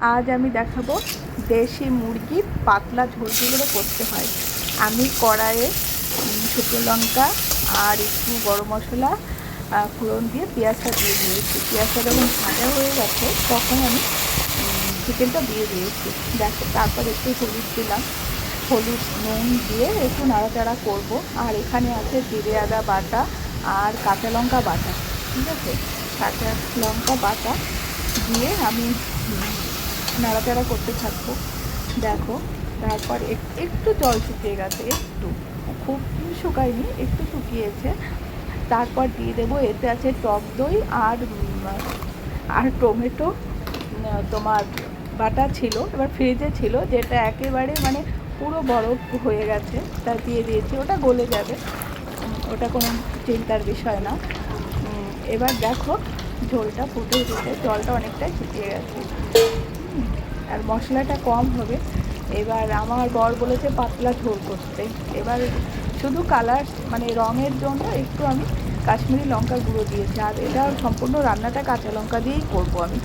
আজ আমি দেখাবো দেশি মুরগির পাতলা ঝোল কী করে করতে হয়। আমি কড়াইয়ে শুকনো লঙ্কা আর একটু গরম মশলা ফোড়ন দিয়ে পেঁয়াজটা দিয়ে দিয়েছি। পেঁয়াজটা যখন ভাজা হয়ে গেছে তখন আমি চিকেনটা দিয়ে দিয়েছি। দেখো, তারপর একটু হলুদ দিলাম, হলুদ নুন দিয়ে একটু নাড়াচাড়া করবো। আর এখানে আছে জিরে আদা বাটা আর কাঁচা লঙ্কা বাটা। ঠিক আছে, কাঁচা লঙ্কা বাটা দিয়ে আমি নাড়াচাড়া করতে থাকবো। দেখো, তারপর একটু জল শুকিয়ে গেছে, একটু, খুব শুকায়নি, একটু শুকিয়েছে। তারপর দিয়ে দেবো, এতে আছে টক দই আর টমেটো তোমার বাটা ছিল, এবার ফ্রিজে ছিল, যেটা একেবারে মানে পুরো বরফ হয়ে গেছে, তা দিয়ে দিয়েছি। ওটা গলে যাবে, ওটা কোনো চিন্তার বিষয় না। এবার দেখো, ঝোলটা ফুটে ফুটে জলটা অনেকটাই শুকিয়ে গেছে আর মশলাটা কম হবে। এবার আমার বর বলেছে পাতলা ঝোল করতে। এবার শুধু কালার মানে রঙের জন্য একটু আমি কাশ্মীরি লঙ্কা গুঁড়ো দিয়েছি। আর এটা সম্পূর্ণ রান্নাটা কাঁচা লঙ্কা দিয়েই করবো আমি।